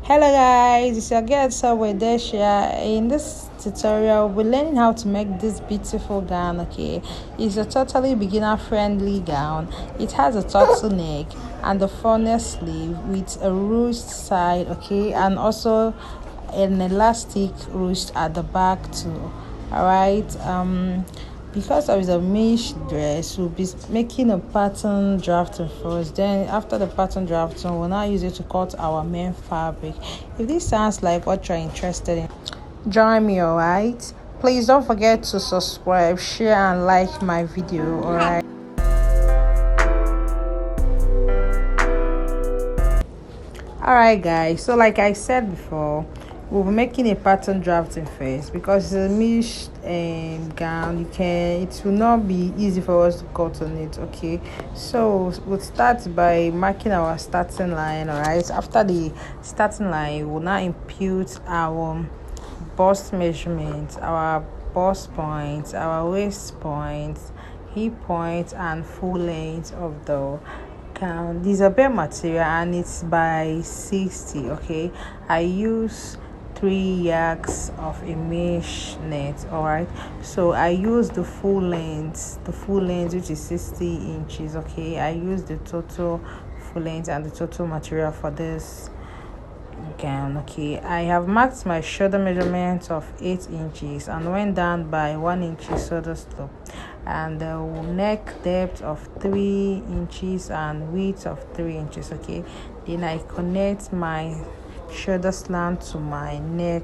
Hello guys, it's your girl Desha. In this tutorial, we're learning how to make this beautiful gown. Okay, it's a totally beginner friendly gown. It has a turtleneck and a funnel sleeve with a ruched side, okay, and also an elastic ruched at the back too. All right, because of the mesh dress, we'll be making a pattern drafting first. Then after the pattern drafting, we'll now use it to cut our main fabric. If this sounds like what you're interested in, join me. All right, please don't forget to subscribe, share and like my video. All right. Alright guys, so like I said before, we'll be making a pattern drafting first because it's a mesh gown. It will not be easy for us to cut on it. Okay, so we'll start by marking our starting line. Alright, after the starting line, we'll now impute our bust measurements, our bust points, our waist points, hip points and full length of the gown. This is a bare material and it's by 60. Okay, I use 3 yards of a mesh net. All right, so I use the full length which is 60 inches. Okay, I use the total full length and the total material for this gown. Okay, I have marked my shoulder measurement of 8 inches and went down by 1 inch shoulder slope, and the neck depth of 3 inches and width of 3 inches. Okay, then I connect my shoulder slant to my neck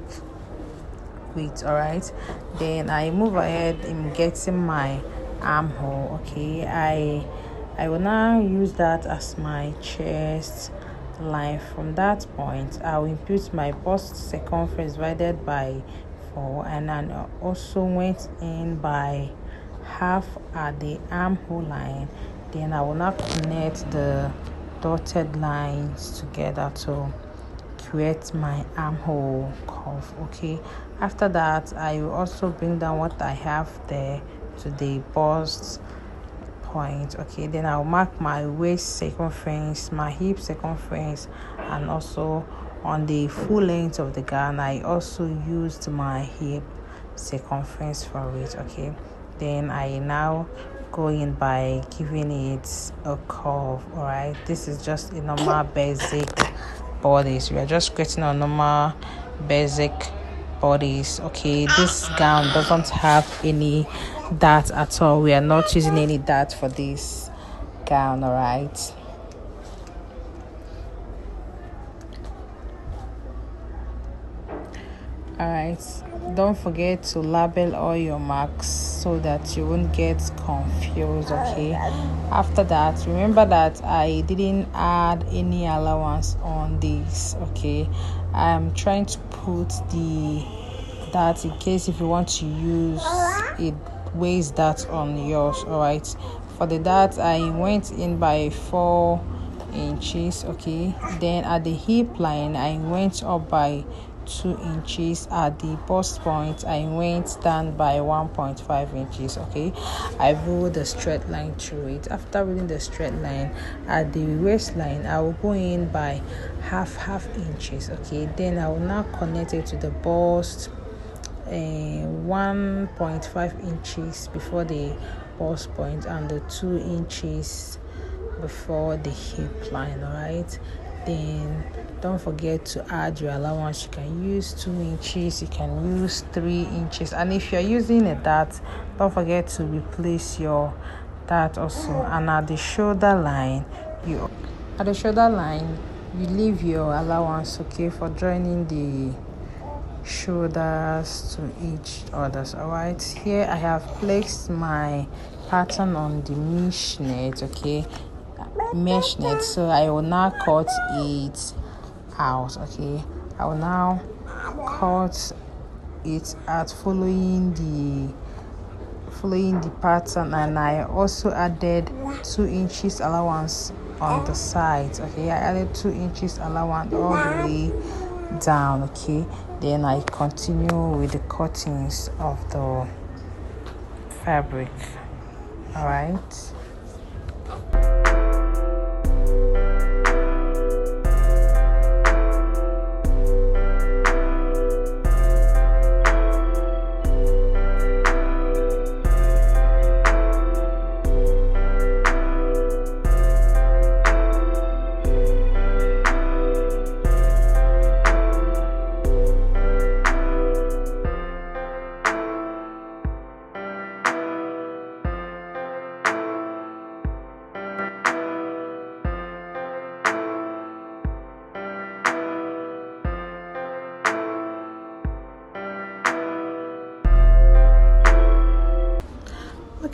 width. All right, then I move ahead in getting my armhole. Okay, I will now use that as my chest line. From that point, I will impute my bust circumference divided by 4, and I also went in by half at the armhole line. Then I will now connect the dotted lines together to create my armhole curve. Okay, after that I will also bring down what I have there to the bust point. Okay, then I'll mark my waist circumference, my hip circumference, and also on the full length of the gown I also used my hip circumference for it. Okay, then I now go in by giving it a curve. All right, this is just a normal basic bodice. We are just creating a normal basic bodies. Okay, this gown doesn't have any dart at all. We are not using any dart for this gown. All right, don't forget to label all your marks so that you won't get confused. Okay, after that, remember that I didn't add any allowance on this. Okay, I'm trying to put the dart in case if you want to use it weighs that on yours. All right, for the dart I went in by 4 inches. Okay, then at the hip line I went up by 2 inches. At the bust point I went down by 1.5 inches. Okay, I ruled a straight line through it. After ruling the straight line at the waistline I will go in by half inches. Okay, then I will now connect it to the bust 1.5 inches before the bust point and the 2 inches before the hip line. All right, then don't forget to add your allowance. You can use 2 inches, you can use 3 inches, and if you're using a dart, don't forget to replace your dart also. And at the shoulder line you leave your allowance, okay, for joining the shoulders to each others. All right, here I have placed my pattern on the mesh net. Okay, mesh net, so I will now cut it out. Okay, I will now cut it out following the pattern, and I also added 2 inches allowance on the sides. Okay, I added 2 inches allowance all the way down. Okay, then I continue with the cuttings of the fabric. All right.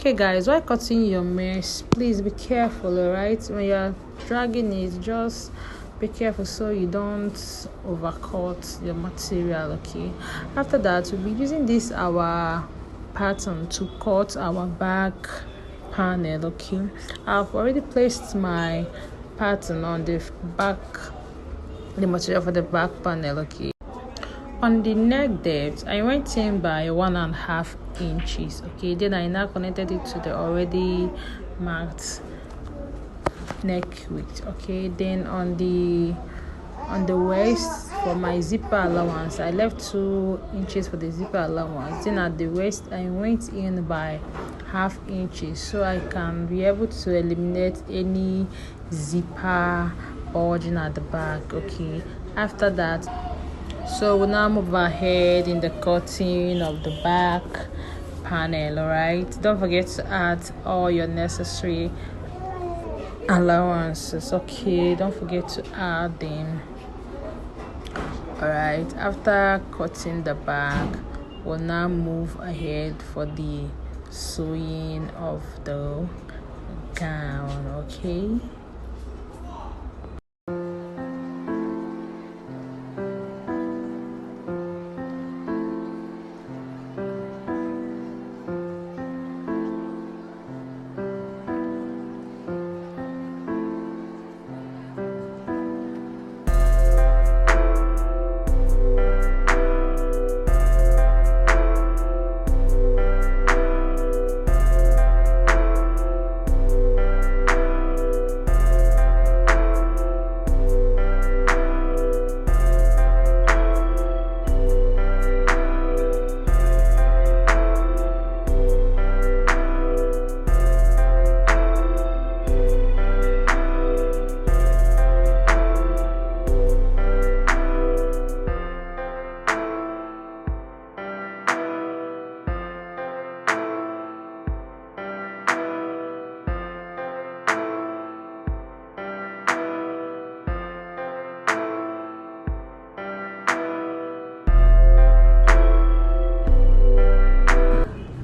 Okay guys, while cutting your mesh, please be careful, all right? When you're dragging it, just be careful so you don't overcut your material. Okay, after that we'll be using this our pattern to cut our back panel. Okay, I've already placed my pattern on the back, the material for the back panel. Okay, on the neck depth I went in by 1.5 inches. Okay, then I now connected it to the already marked neck width. Okay, then on the waist for my zipper allowance I left 2 inches for the zipper allowance. Then at the waist I went in by 0.5 inches so I can be able to eliminate any zipper bulging at the back. Okay, after that, so we'll now move ahead in the cutting of the back panel. All right, don't forget to add all your necessary allowances. Okay, don't forget to add them. All right, after cutting the back, we'll now move ahead for the sewing of the gown. Okay.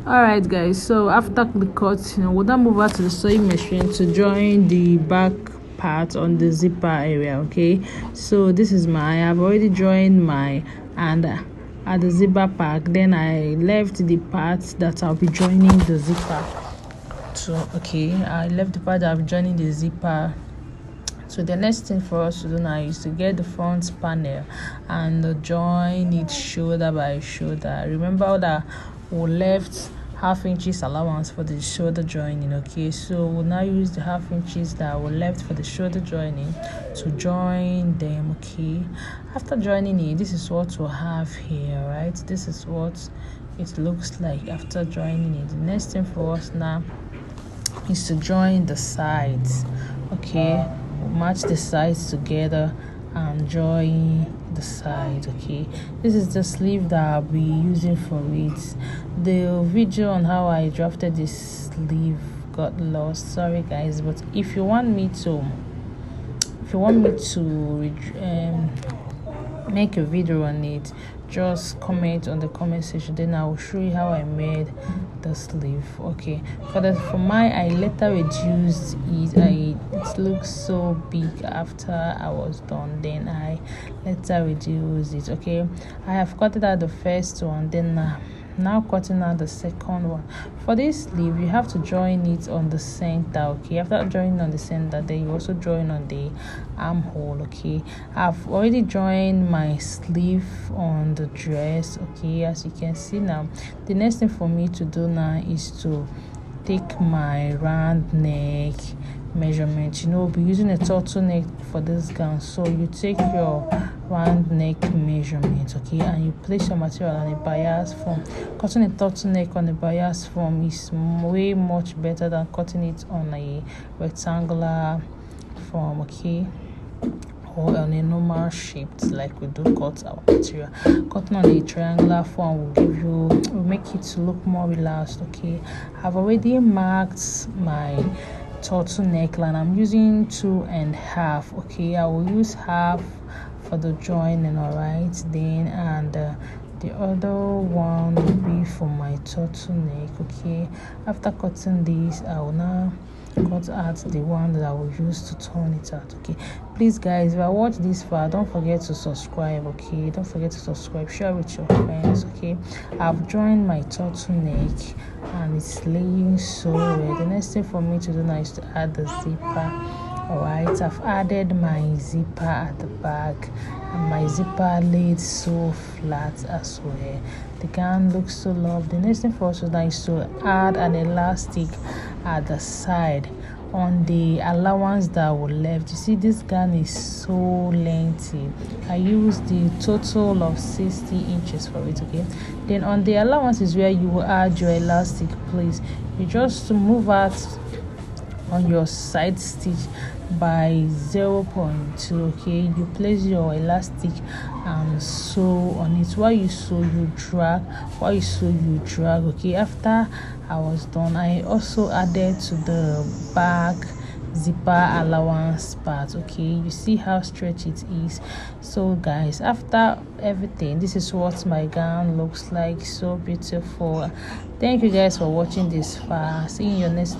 All right guys, so after the cut, we'll now move over to the sewing machine to join the back part on the zipper area. Okay, so this is I've already joined my and at the zipper part, then I left the part that I'll be joining the zipper to. Okay, I left the part that I'll be joining the zipper. So the next thing for us to do now is to get the front panel and join it shoulder by shoulder. Remember that we left 0.5 inches allowance for the shoulder joining. Okay, so we'll now use the 0.5 inches that were left for the shoulder joining to join them. Okay, after joining it, this is what we'll have here. Right, this is what it looks like after joining it. The next thing for us now is to join the sides. Okay, we'll match the sides together and join the side. Okay, this is the sleeve that I'll be using for it. The video on how I drafted this sleeve got lost, sorry guys, but if you want me to make a video on it, just comment on the comment section, then I will show you how I made the sleeve. Okay, for mine I later reduced it. It looks so big after I was done, then I later reduced it. Okay, I have cut out the first one, then now cutting out the second one. For this sleeve, you have to join it on the center. Okay, after joining on the center, then you also join on the armhole. Okay, I've already joined my sleeve on the dress. Okay, as you can see now, the next thing for me to do now is to take my round neck measurement. We'll be using a turtleneck for this gown, so you take your round neck measurement. Okay, and you place your material on a bias form. Cutting a turtleneck on a bias form is way much better than cutting it on a rectangular form. Okay, or on a normal shape like we do cut our material. Cutting on a triangular form will make it look more relaxed. Okay, I've already marked my turtleneck line. I'm using 2.5. Okay, I will use half for the joining. All right, then and The other one will be for my turtleneck. Okay, after cutting this, I will now cut out the one that I will use to turn it out. Okay, please guys, if I watch this far, don't forget to subscribe. Okay, don't forget to subscribe, share with your friends. Okay, I've joined my turtleneck and it's laying so well. The next thing for me to do now is to add the zipper. Alright, I've added my zipper at the back and my zipper laid so flat as well. The gown looks so lovely. The next thing for us now is to add an elastic at the side on the allowance that we left. You see, this gown is so lengthy. I used the total of 60 inches for it. Okay, then on the allowance is where you will add your elastic. Please, you just move out on your side stitch by 0.2. okay, you place your elastic and sew on it. While you sew, you drag. Okay, after I was done, I also added to the back zipper allowance part. Okay, you see how stretched it is. So guys, after everything, this is what my gown looks like. So beautiful. Thank you guys for watching this far. See you in your next